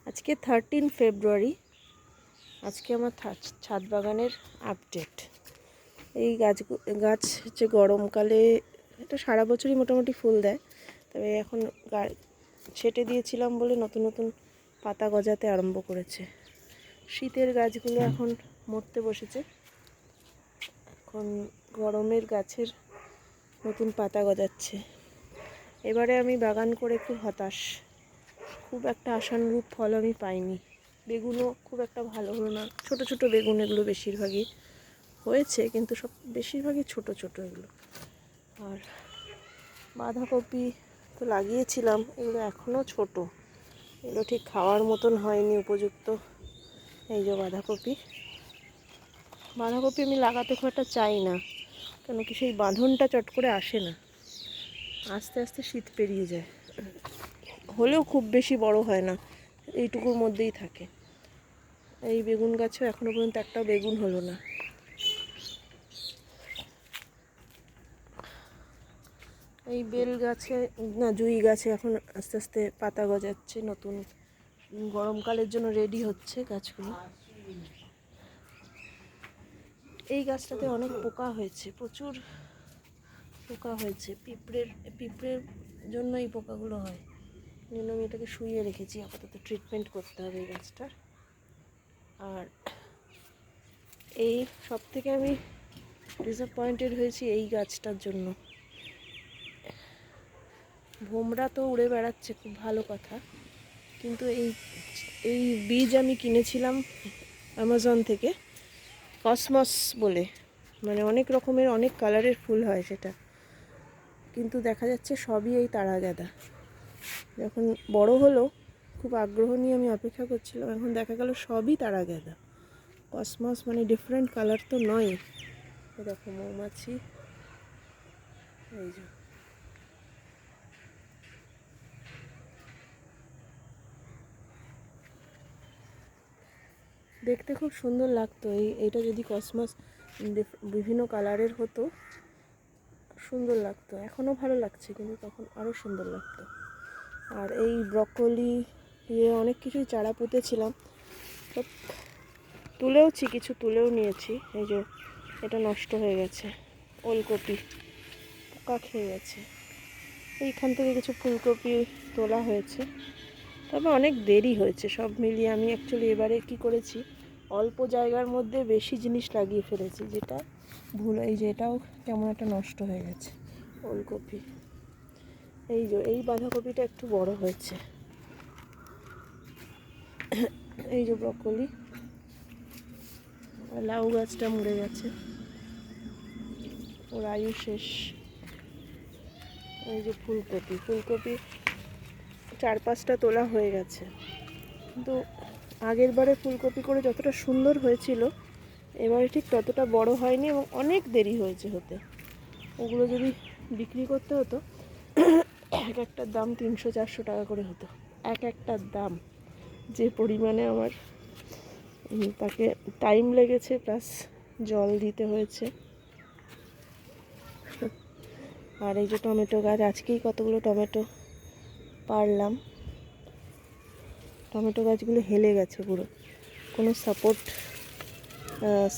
আজকে 13 ফেব্রুয়ারি। আজকে আমার ছাদ বাগানের আপডেট। এই গাছ হচ্ছে গরমকালে, এটা সারা বছরই মোটামুটি ফুল দেয়, তবে এখন ছেটে দিয়েছিলাম বলে নতুন নতুন পাতা গজাতে আরম্ভ করেছে। শীতের গাছগুলো এখন মরতে বসেছে, এখন গরমের গাছের নতুন পাতা গজাচ্ছে। এবারে আমি বাগান করে খুব হতাশ, খুব একটা আশানুরূপ ফল আমি পাইনি। বেগুনও খুব একটা ভালো হলো না, ছোট ছোট বেগুন এগুলো বেশিরভাগই হয়েছে, কিন্তু বেশিরভাগই ছোট ছোট এগুলো। আর বাঁধাকপি তো লাগিয়েছিলাম, এগুলো এখনও ছোট, এগুলো ঠিক খাওয়ার মতন হয়নি উপযুক্ত। এই যে বাঁধাকপি আমি লাগাতে খুব একটা চাই না, কেন কি সেই বাঁধনটা চট করে আসে না, আস্তে আস্তে শীত পেরিয়ে যায়, হলেও খুব বেশি বড় হয় না, এইটুকুর মধ্যেই থাকে। এই বেগুন গাছেও এখনো পর্যন্ত একটা বেগুন হলো না। এই বেল গাছে না, জুঁই গাছে এখন আস্তে আস্তে পাতা গজাচ্ছে, নতুন গরমকালের জন্য রেডি হচ্ছে গাছগুলো। এই গাছটাতে অনেক পোকা হয়েছে, প্রচুর পোকা হয়েছে। পিঁপড়ের জন্য এই পোকাগুলো হয়, জন্য আমি এটাকে শুইয়ে রেখেছি, আপাতত ট্রিটমেন্ট করতে হবে এই গাছটার। আর এই সব থেকে আমি ডিসঅ্যাপয়েন্টেড হয়েছি এই গাছটার জন্য। ভোমরা তো উড়ে বেড়াচ্ছে, খুব ভালো কথা, কিন্তু এই বীজ আমি কিনেছিলাম অ্যামাজন থেকে, কসমস বলে, মানে অনেক রকমের অনেক কালারের ফুল হয় সেটা, কিন্তু দেখা যাচ্ছে সবই এই তারা গাঁদা। যখন বড় হলো খুব আগ্রহ নিয়ে আমি অপেক্ষা করছিলাম, এখন দেখা গেল সবই তারা গাঁদা। কসমস মানে ডিফারেন্ট কালার তো নয়। দেখো মৌমাছি, এই যে দেখতে খুব সুন্দর লাগতো। এইটা যদি কসমস বিভিন্ন কালারের হতো সুন্দর লাগতো, এখনও ভালো লাগছে, কিন্তু তখন আরও সুন্দর লাগতো। আর এই ব্রকলি অনেক কিছুই চারা পুঁতেছিলাম, সব তুলেওছি, কিছু তুলেও নিয়েছি। এই যে এটা নষ্ট হয়ে গেছে, ওলকপি পোকা খেয়ে গেছে। এইখান থেকে কিছু ফুলকপি তোলা হয়েছে, তবে অনেক দেরি হয়েছে। সব মিলিয়ে আমি অ্যাকচুয়ালি এবারে কি করেছি, অল্প জায়গার মধ্যে বেশি জিনিস লাগিয়ে ফেলেছি, যেটা ভুল। এই যে এটাও কেমন একটা নষ্ট হয়ে গেছে ওলকপি। এই বাঁধাকপিটা একটু বড় হয়েছে। এই যে ব্রকলি, লাউ গাছটা মরে গেছে, ওর আয়ু শেষ। এই যে ফুলকপি 4-5টা তোলা হয়ে গেছে, কিন্তু আগের বারে ফুলকপি করে যতটা সুন্দর হয়েছিল এবারে ঠিক ততটা বড় হয়নি, এবং অনেক দেরি হয়েছে হতে। ওগুলো যদি বিক্রি করতে হতো, এক একটার দাম 300-400 টাকা করে হতো, এক একটার দাম। যে পরিমাণে আমার তাকে টাইম লেগেছে, প্লাস জল দিতে হয়েছে। আর এই যে টমেটো গাছ, আজকেই কতগুলো টমেটো পারলাম। টমেটো গাছগুলো হেলে গেছে পুরো, কোনো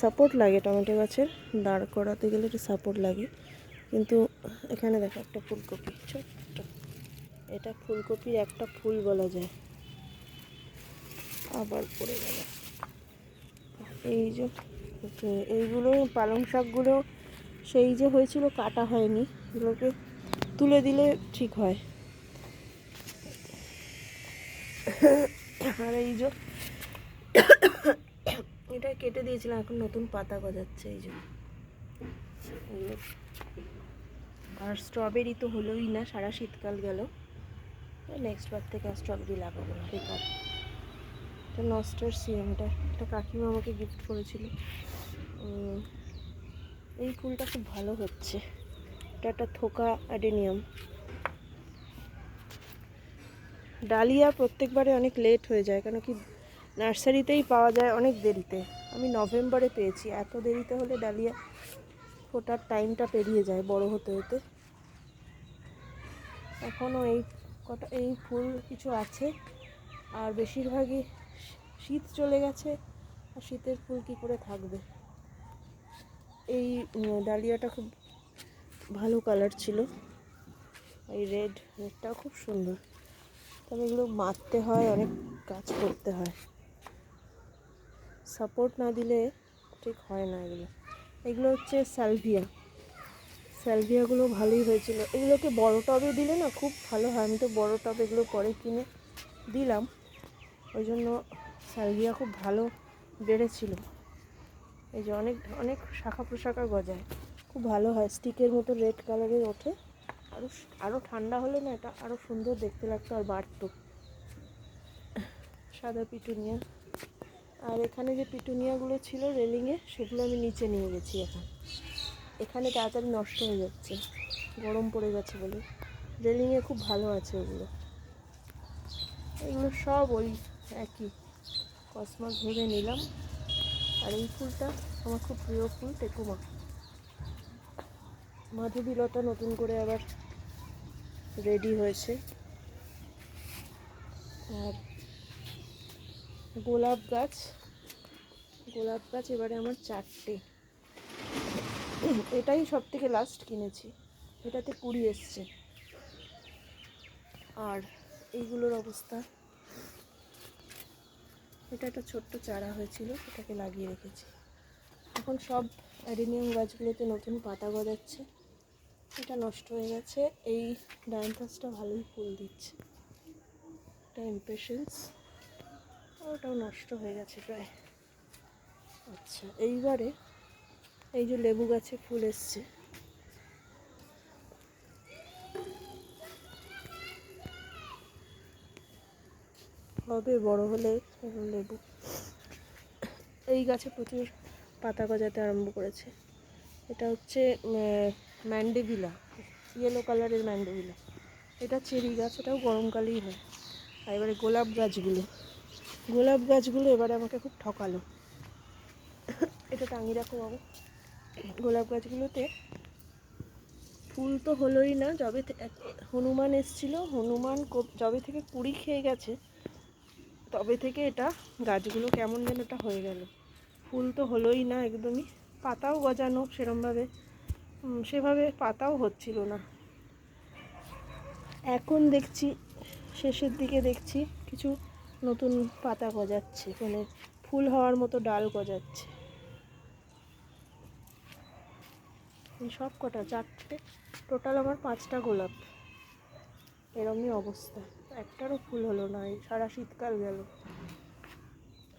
সাপোর্ট লাগে টমেটো গাছের, দাঁড় করাতে গেলে একটু সাপোর্ট লাগে। কিন্তু এখানে দেখো একটা ফুলকপি, ছোট্ট, এটা ফুলকপির একটা ফুল বলা যায়, আবার পড়ে গেল। এই যে এইগুলো পালং শাকগুলো সেই যে হয়েছিল, কাটা হয়নি, এগুলোকে তুলে দিলে ঠিক হয়। আর এই যে এটা কেটে দিয়েছিলাম, এখন নতুন পাতা গজাচ্ছে। এই যে আর স্ট্রবেরি তো হলোই না, সারা শীতকাল গেল। নেক্সট বার থেকে আর স্ট্রবেরি লাগাবো না, বেকার। এটা নস্টার সিএমটা, এটা কাকিমা আমাকে গিফট করেছিল। এই ফুলটা খুব ভালো হচ্ছে, এটা একটা থোকা অ্যাডেনিয়াম। ডালিয়া প্রত্যেকবারে অনেক লেট হয়ে যায়, কেন কি নার্সারিতেই পাওয়া যায় অনেক দেরিতে। আমি নভেম্বরে পেয়েছি, এত দেরিতে হলে ডালিয়া ফোটার টাইমটা পেরিয়ে যায় বড় হতে হতে। এখনও এই ফুল কিছু আছে, আর বেশিরভাগই শীত চলে গেছে, আর শীতের ফুল কী করে থাকবে। এই ডালিয়াটা খুব ভালো কালার ছিল, এই রেডটাও খুব সুন্দর। তবে এগুলো মারতে হয়, অনেক কাজ করতে হয়, সাপোর্ট না দিলে ঠিক হয় না। এগুলো হচ্ছে স্যালভিয়াগুলো ভালোই হয়েছিল। এগুলোকে বড় টবে দিলে না খুব ভালো হয়। আমি তো বড় টব এগুলো পরে কিনে দিলাম, ওই জন্য স্যালভিয়া খুব ভালো বেড়েছিল। এই যে অনেক অনেক শাখা প্রশাখা গজায়, খুব ভালো হয়, স্টিকের মতো রেড কালারের ওঠে। আরও ঠান্ডা হলে না এটা আরও সুন্দর দেখতে লাগতো আর বাড়তো। সাদা পিটুনিয়া। আর এখানে যে পিটুনিয়াগুলো ছিল রেলিংয়ে, সেগুলো আমি নিচে নিয়ে গেছি। এখানে তাড়াতাড়ি নষ্ট হয়ে যাচ্ছে, গরম পড়ে গেছে বলে। রেলিংয়ে খুব ভালো আছে ওগুলো। এগুলো সব ওই একই কসমস ভেবে নিলাম। আর এই ফুলটা আমার খুব প্রিয় ফুল, টেকুমা। মাধবীলতা নতুন করে আবার রেডি হয়েছে। আর গোলাপ গাছ এবারে আমার 4টে। এটাই সব থেকে লাস্ট কিনেছি, এটাতে 20 এসছে। আর এইগুলোর অবস্থা, এটা একটা ছোট্ট চারা হয়েছিল, এটাকে লাগিয়ে রেখেছি। এখন সব অ্যাডেনিয়াম গাছগুলোতে নতুন পাতা গজাচ্ছে। এটা নষ্ট হয়ে গেছে। এই ডায়ান্থাসটা ভালোই ফুল দিচ্ছে, এটা ইমপেশেন্স, ওটাও নষ্ট হয়ে গেছে প্রায়। আচ্ছা, এইবারে এই যে লেবু গাছে ফুল এসছে, হবে বড় হলে লেবু। এই গাছে প্রচুর পাতা গজাতে আরম্ভ করেছে। এটা হচ্ছে ম্যান্ডেভিলা, ইয়েলো কালারের ম্যান্ডেভিলা। এটা চেরি গাছ, এটাও গরমকালেই হয়। আর এবারে গোলাপ গাছগুলো এবারে আমাকে খুব ঠকালো। এটা টাঙিয়ে রাখো বাবু। গোলাপ গাছগুলোতে ফুল তো হলোই না। হনুমান এসছিল, হনুমান যবে থেকে কুড়ি খেয়ে গেছে, তবে থেকে এটা গাছগুলো কেমন যেন এটা হয়ে গেল। ফুল তো হলোই না একদমই, পাতাও গজানো সেভাবে পাতাও হচ্ছিল না। এখন দেখছি শেষের দিকে দেখছি কিছু নতুন পাতা গজাচ্ছে, মানে ফুল হওয়ার মতো ডাল গজাচ্ছে। এই সব কটা 4টে, টোটাল আমার 5টা গোলাপ। এরমই অবস্থা, একটারও ফুল হলো না, এই সারা শীতকাল গেল।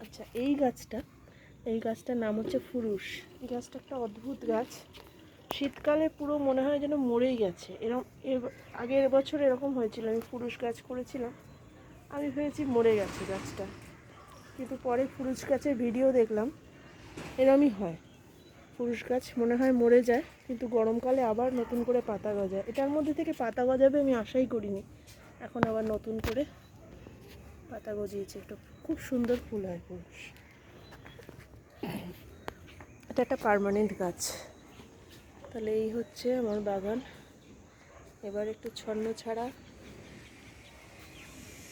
আচ্ছা, এই গাছটার নাম হচ্ছে ফুরুষ। এই গাছটা একটা অদ্ভুত গাছ, শীতকালে পুরো মনে হয় যেন মরেই গেছে। আগের বছর এরকম হয়েছিল, আমি ফুরুষ গাছ করেছিলাম, আমি ভেবেছি মরে গেছে গাছটা, কিন্তু পরে ফুরুষ গাছের ভিডিও দেখলাম এরমই হয়। ফুরুষ গাছ মনে হয় মরে যায়, কিন্তু গরমকালে আবার নতুন করে পাতা গজায়। এটার মধ্যে থেকে পাতা গজাবে আমি আশাই করিনি, এখন আবার নতুন করে পাতা গজিয়েছে। একটা খুব সুন্দর ফুল হয় ফুরুষ। এটা একটা পার্মানেন্ট গাছ। তাহলে এই হচ্ছে আমার বাগান। এবার একটু ছন্ন ছাড়া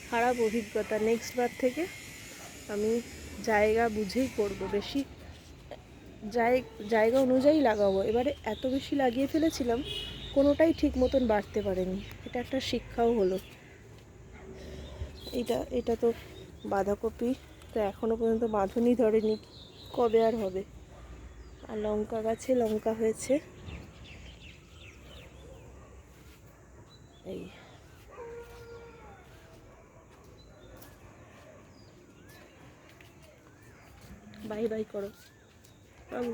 খারাপ অভিজ্ঞতা। নেক্সট বার থেকে আমি জায়গা বুঝেই করবো, বেশি জায়গা অনুযায়ী লাগাবো। এবারে এত বেশি লাগিয়ে ফেলেছিলাম, কোনোটাই ঠিক মতন বাড়তে পারেনি। এটা একটা শিক্ষাও হলো। এটা তো বাঁধাকপি তো এখনও পর্যন্ত বাঁধনই ধরেনি, কবে আর হবে। আর লঙ্কা গাছে লঙ্কা হয়েছে। এই বাই বাই করো বাবু।